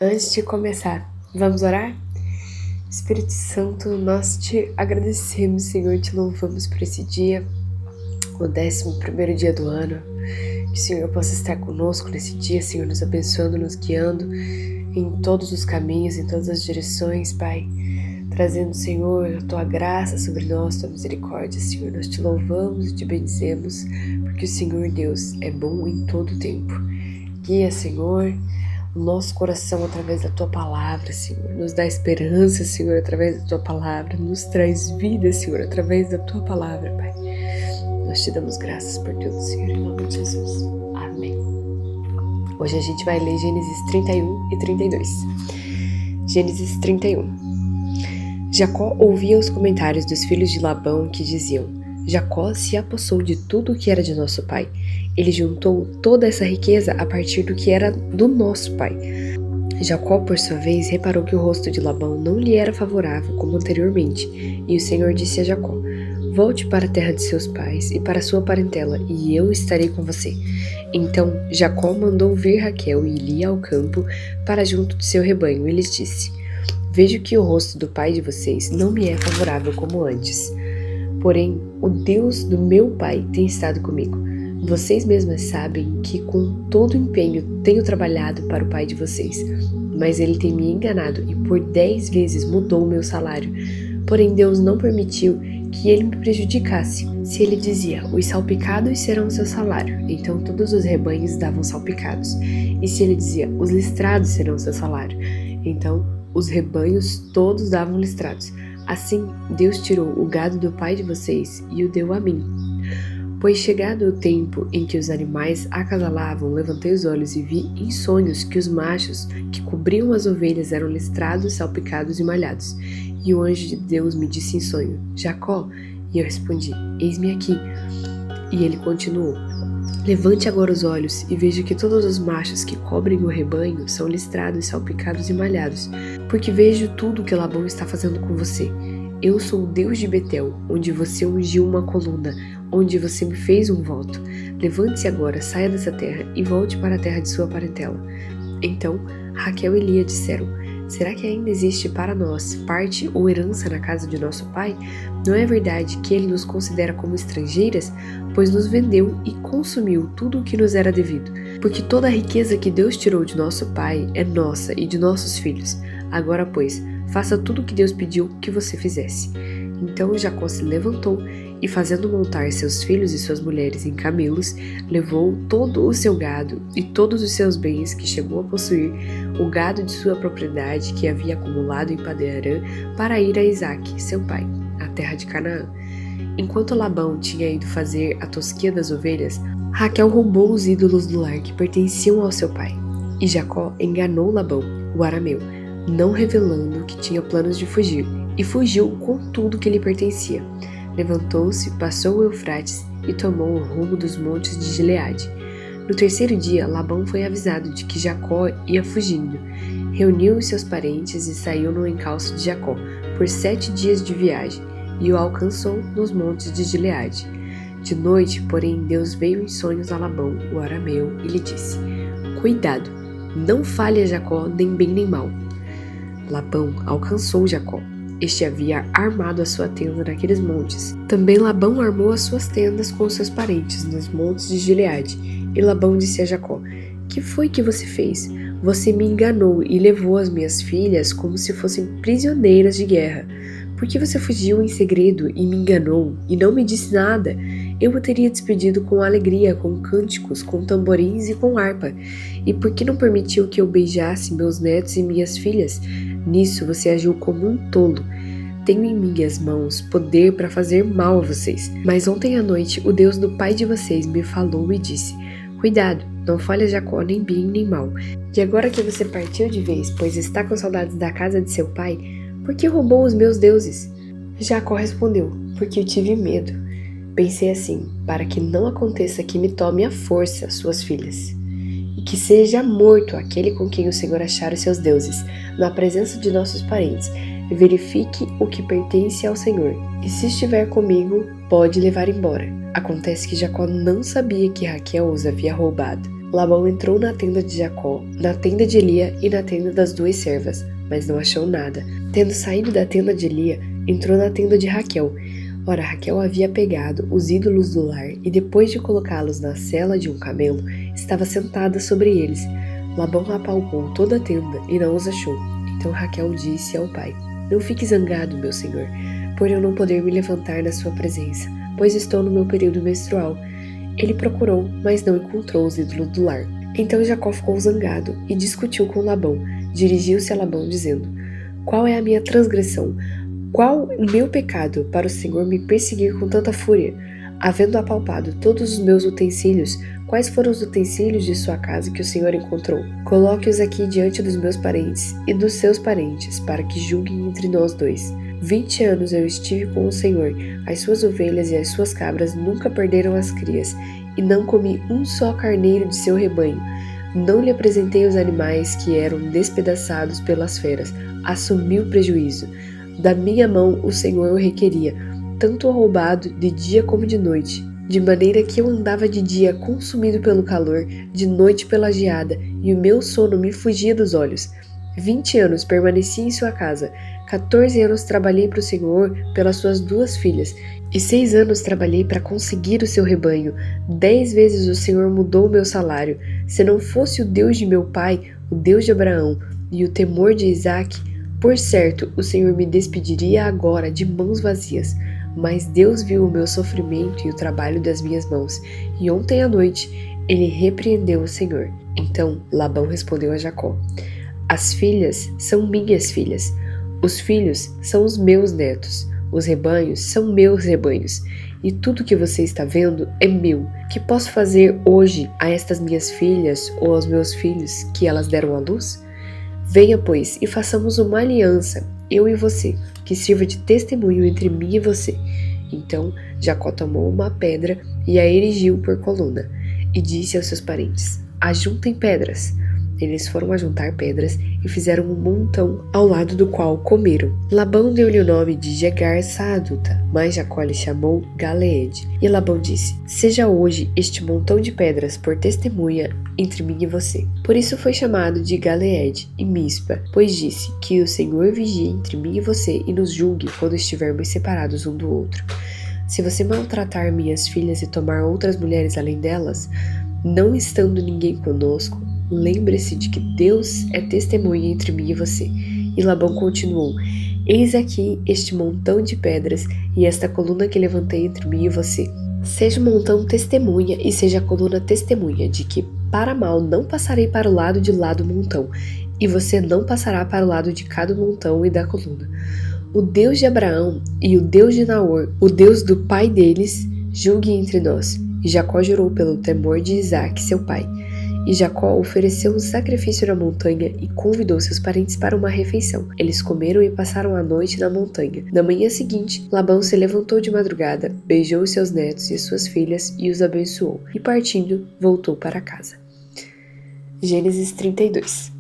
Antes de começar, vamos orar? Espírito Santo, nós te agradecemos, Senhor, te louvamos por esse dia, o 11º dia do ano. Que o Senhor possa estar conosco nesse dia, Senhor, nos abençoando, nos guiando em todos os caminhos, em todas as direções, Pai. Trazendo, Senhor, a Tua graça sobre nós, Tua misericórdia, Senhor. Nós te louvamos e te bendizemos, porque o Senhor Deus é bom em todo o tempo. Guia, Senhor, o nosso coração através da Tua palavra, Senhor. Nos dá esperança, Senhor, através da Tua palavra. Nos traz vida, Senhor, através da Tua palavra, Pai. Nós te damos graças por tudo, Senhor, em nome de Jesus. Amém. Hoje a gente vai ler Gênesis 31 e 32. Gênesis 31. Jacó ouvia os comentários dos filhos de Labão que diziam: Jacó se apossou de tudo o que era de nosso pai. Ele juntou toda essa riqueza a partir do que era do nosso pai. Jacó, por sua vez, reparou que o rosto de Labão não lhe era favorável como anteriormente, e o Senhor disse a Jacó: Volte para a terra de seus pais e para sua parentela, e eu estarei com você. Então Jacó mandou vir Raquel e Lia ao campo para junto de seu rebanho, e lhes disse: Vejo que o rosto do pai de vocês não me é favorável como antes. Porém, o Deus do meu pai tem estado comigo. Vocês mesmas sabem que com todo empenho tenho trabalhado para o pai de vocês, mas ele tem me enganado e por 10 vezes mudou o meu salário. Porém, Deus não permitiu que ele me prejudicasse. Se ele dizia, os salpicados serão seu salário, então todos os rebanhos davam salpicados. E se ele dizia, os listrados serão seu salário, então os rebanhos todos davam listrados. Assim, Deus tirou o gado do pai de vocês e o deu a mim. Pois chegado o tempo em que os animais acasalavam, levantei os olhos e vi em sonhos que os machos que cobriam as ovelhas eram listrados, salpicados e malhados. E o anjo de Deus me disse em sonho, Jacó? E eu respondi, eis-me aqui. E ele continuou, levante agora os olhos e veja que todos os machos que cobrem o rebanho são listrados, salpicados e malhados, porque vejo tudo o que Labão está fazendo com você. Eu sou o Deus de Betel, onde você ungiu uma coluna, onde você me fez um voto. Levante-se agora, saia dessa terra e volte para a terra de sua parentela. Então Raquel e Lia disseram, será que ainda existe para nós parte ou herança na casa de nosso pai? Não é verdade que ele nos considera como estrangeiras? Pois nos vendeu e consumiu tudo o que nos era devido. Porque toda a riqueza que Deus tirou de nosso pai é nossa e de nossos filhos. Agora, pois, faça tudo o que Deus pediu que você fizesse. Então Jacó se levantou e, fazendo montar seus filhos e suas mulheres em camelos, levou todo o seu gado e todos os seus bens que chegou a possuir, o gado de sua propriedade que havia acumulado em Padan-Aram, para ir a Isaque, seu pai, à terra de Canaã. Enquanto Labão tinha ido fazer a tosquia das ovelhas, Raquel roubou os ídolos do lar que pertenciam ao seu pai. E Jacó enganou Labão, o arameu, não revelando que tinha planos de fugir, e fugiu com tudo que lhe pertencia. Levantou-se, passou o Eufrates e tomou o rumo dos montes de Gileade. No 3º dia, Labão foi avisado de que Jacó ia fugindo. Reuniu os seus parentes e saiu no encalço de Jacó, por 7 dias de viagem, e o alcançou nos montes de Gileade. De noite, porém, Deus veio em sonhos a Labão, o arameu, e lhe disse, Cuidado, não fale a Jacó nem bem nem mal. Labão alcançou Jacó. Este havia armado a sua tenda naqueles montes. Também Labão armou as suas tendas com os seus parentes nos montes de Gileade. E Labão disse a Jacó, que foi que você fez? Você me enganou e levou as minhas filhas como se fossem prisioneiras de guerra. Por que você fugiu em segredo e me enganou e não me disse nada? Eu o teria despedido com alegria, com cânticos, com tamborins e com harpa. E por que não permitiu que eu beijasse meus netos e minhas filhas? Nisso você agiu como um tolo. Tenho em minhas mãos poder para fazer mal a vocês. Mas ontem à noite o Deus do pai de vocês me falou e disse, Cuidado, não fale a Jacó nem bem nem mal. E agora que você partiu de vez, pois está com saudades da casa de seu pai, por que roubou os meus deuses? Jacó respondeu, porque eu tive medo. Pensei assim, para que não aconteça que me tome à força suas filhas, e que seja morto aquele com quem o Senhor achar os seus deuses, na presença de nossos parentes, e verifique o que pertence ao Senhor, e se estiver comigo, pode levar embora. Acontece que Jacó não sabia que Raquel os havia roubado. Labão entrou na tenda de Jacó, na tenda de Lia e na tenda das 2 servas, mas não achou nada. Tendo saído da tenda de Lia, entrou na tenda de Raquel. Ora, Raquel havia pegado os ídolos do lar e, depois de colocá-los na sela de um camelo, estava sentada sobre eles. Labão apalpou toda a tenda e não os achou. Então Raquel disse ao pai: Não fique zangado, meu senhor, por eu não poder me levantar na sua presença, pois estou no meu período menstrual. Ele procurou, mas não encontrou os ídolos do lar. Então Jacó ficou zangado e discutiu com Labão. Dirigiu-se a Labão dizendo: Qual é a minha transgressão? Qual o meu pecado para o Senhor me perseguir com tanta fúria? Havendo apalpado todos os meus utensílios, quais foram os utensílios de sua casa que o Senhor encontrou? Coloque-os aqui diante dos meus parentes e dos seus parentes, para que julguem entre nós 2. 20 anos eu estive com o Senhor, as suas ovelhas e as suas cabras nunca perderam as crias, e não comi um só carneiro de seu rebanho. Não lhe apresentei os animais que eram despedaçados pelas feras. Assumi o prejuízo. Da minha mão o Senhor o requeria, tanto o roubado de dia como de noite, de maneira que eu andava de dia consumido pelo calor, de noite pela geada, e o meu sono me fugia dos olhos. 20 anos permaneci em sua casa, 14 anos trabalhei para o Senhor pelas suas 2 filhas, e 6 anos trabalhei para conseguir o seu rebanho. 10 vezes o Senhor mudou o meu salário. Se não fosse o Deus de meu pai, o Deus de Abraão, e o temor de Isaque, por certo, o Senhor me despediria agora de mãos vazias. Mas Deus viu o meu sofrimento e o trabalho das minhas mãos, e ontem à noite ele repreendeu o Senhor. Então Labão respondeu a Jacó: As filhas são minhas filhas, os filhos são os meus netos, os rebanhos são meus rebanhos, e tudo que você está vendo é meu. Que posso fazer hoje a estas minhas filhas ou aos meus filhos que elas deram à luz? Venha, pois, e façamos uma aliança, eu e você, que sirva de testemunho entre mim e você. Então Jacó tomou uma pedra e a erigiu por coluna, e disse aos seus parentes: Ajuntem pedras. Eles foram ajuntar pedras e fizeram um montão, ao lado do qual comeram. Labão deu-lhe o nome de Jegar-Saaduta, mas Jacó lhe chamou Galeede. E Labão disse: Seja hoje este montão de pedras por testemunha entre mim e você. Por isso foi chamado de Galeede e Mispa, pois disse: Que o Senhor vigie entre mim e você e nos julgue quando estivermos separados um do outro. Se você maltratar minhas filhas e tomar outras mulheres além delas, não estando ninguém conosco, lembre-se de que Deus é testemunha entre mim e você. E Labão continuou: Eis aqui este montão de pedras e esta coluna que levantei entre mim e você. Seja o montão testemunha e seja a coluna testemunha de que para mal não passarei para o lado de lá do montão, e você não passará para o lado de cada montão e da coluna. O Deus de Abraão e o Deus de Naor, o Deus do pai deles, julgue entre nós. E Jacó jurou pelo temor de Isaque, seu pai. E Jacó ofereceu um sacrifício na montanha e convidou seus parentes para uma refeição. Eles comeram e passaram a noite na montanha. Na manhã seguinte, Labão se levantou de madrugada, beijou seus netos e suas filhas e os abençoou. E partindo, voltou para casa. Gênesis 32.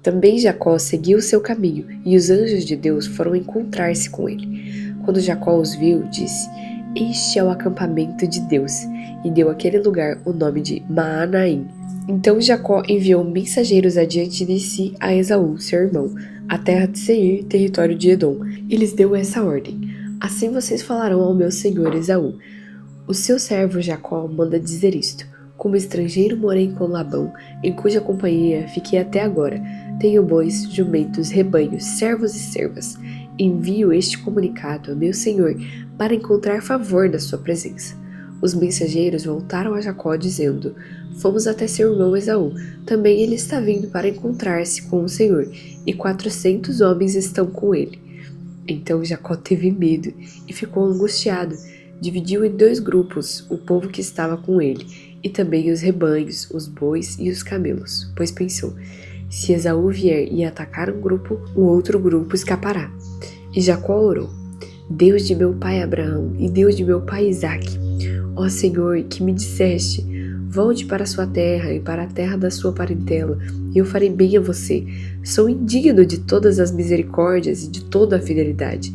Também Jacó seguiu seu caminho, e os anjos de Deus foram encontrar-se com ele. Quando Jacó os viu, disse: Este é o acampamento de Deus, e deu àquele lugar o nome de Maanaim. Então Jacó enviou mensageiros adiante de si a Esaú, seu irmão, à terra de Seir, território de Edom, e lhes deu essa ordem: Assim vocês falarão ao meu senhor Esaú: O seu servo Jacó manda dizer isto: Como estrangeiro morei com Labão, em cuja companhia fiquei até agora. Tenho bois, jumentos, rebanhos, servos e servas. Envio este comunicado a meu senhor para encontrar favor na sua presença. Os mensageiros voltaram a Jacó dizendo: Fomos até seu irmão Esaú. Também ele está vindo para encontrar-se com o Senhor, e 400 homens estão com ele. Então Jacó teve medo e ficou angustiado. Dividiu em 2 grupos o povo que estava com ele, e também os rebanhos, os bois e os camelos, pois pensou: se Esaú vier e atacar um grupo, o outro grupo escapará. E Jacó orou: Deus de meu pai Abraão e Deus de meu pai Isaque, ó Senhor, que me disseste: volte para a sua terra e para a terra da sua parentela, e eu farei bem a você. Sou indigno de todas as misericórdias e de toda a fidelidade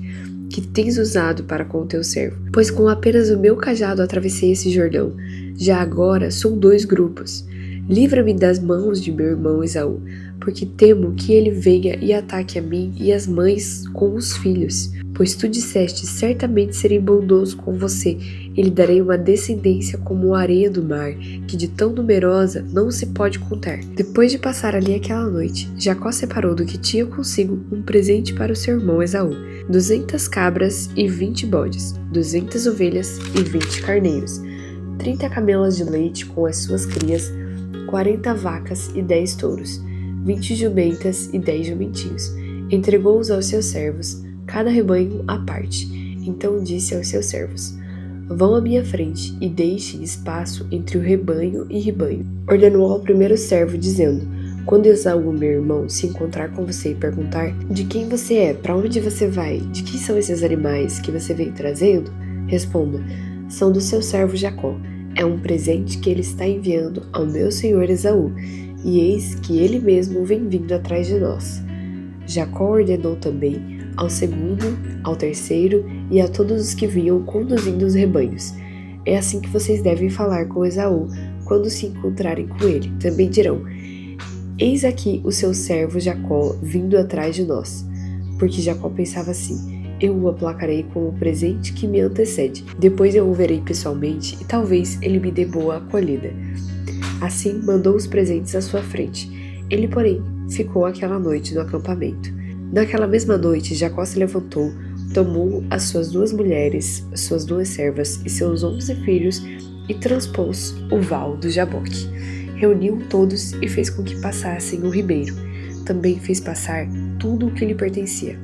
que tens usado para com o teu servo, pois com apenas o meu cajado atravessei esse Jordão. Já agora são 2 grupos. Livra-me das mãos de meu irmão Esaú, porque temo que ele venha e ataque a mim e as mães com os filhos. Pois tu disseste, certamente serei bondoso com você, e lhe darei uma descendência como a areia do mar, que de tão numerosa não se pode contar. Depois de passar ali aquela noite, Jacó separou do que tinha consigo um presente para o seu irmão Esaú, 200 cabras e 20 bodes, 200 ovelhas e 20 carneiros, 30 camelas de leite com as suas crias, 40 vacas e 10 touros, 20 jumentas e 10 jumentinhos. Entregou-os aos seus servos, cada rebanho à parte. Então disse aos seus servos: vão à minha frente e deixem espaço entre o rebanho e rebanho. Ordenou ao primeiro servo, dizendo: quando Esaú, meu irmão, se encontrar com você e perguntar de quem você é, para onde você vai, de quem são esses animais que você vem trazendo, responda: são do seu servo Jacó. É um presente que ele está enviando ao meu senhor Esaú, e eis que ele mesmo vem vindo atrás de nós. Jacó ordenou também ao segundo, ao terceiro e a todos os que vinham conduzindo os rebanhos: é assim que vocês devem falar com Esaú quando se encontrarem com ele. Também dirão: eis aqui o seu servo Jacó vindo atrás de nós. Porque Jacó pensava assim: eu o aplacarei com o presente que me antecede. Depois eu o verei pessoalmente e talvez ele me dê boa acolhida. Assim mandou os presentes à sua frente. Ele, porém, ficou aquela noite no acampamento. Naquela mesma noite, Jacó se levantou, tomou as suas 2 mulheres, suas 2 servas e seus 11 filhos e transpôs o val do Jaboque. Reuniu todos e fez com que passassem o ribeiro. Também fez passar tudo o que lhe pertencia.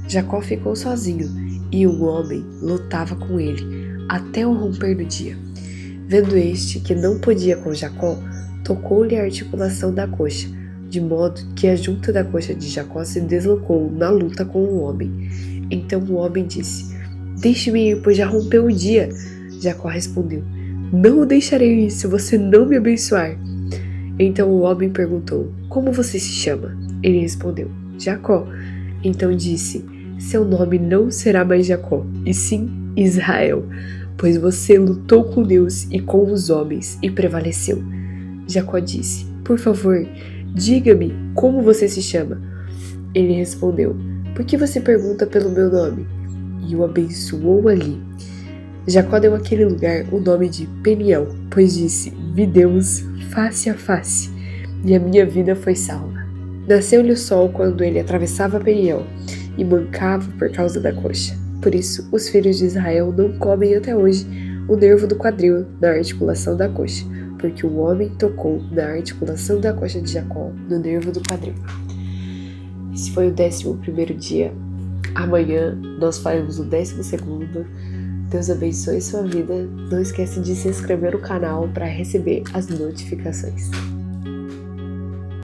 Jacó ficou sozinho e um homem lutava com ele até o romper do dia. Vendo este que não podia com Jacó, tocou-lhe a articulação da coxa, de modo que a junta da coxa de Jacó se deslocou na luta com o homem. Então o homem disse: deixe-me ir, pois já rompeu o dia. Jacó respondeu: não o deixarei ir se você não me abençoar. Então o homem perguntou: como você se chama? Ele respondeu: Jacó. Então disse: seu nome não será mais Jacó, e sim Israel, pois você lutou com Deus e com os homens e prevaleceu. Jacó disse: por favor, diga-me como você se chama. Ele respondeu: por que você pergunta pelo meu nome? E o abençoou ali. Jacó deu àquele lugar o nome de Peniel, pois disse: vi Deus face a face, e a minha vida foi salva. Nasceu-lhe o sol quando ele atravessava Peniel, e mancava por causa da coxa. Por isso, os filhos de Israel não comem até hoje o nervo do quadril na articulação da coxa, porque o homem tocou na articulação da coxa de Jacó, no nervo do quadril. Esse foi o 11º dia. Amanhã nós faremos o 12º. Deus abençoe sua vida. Não esquece de se inscrever no canal para receber as notificações.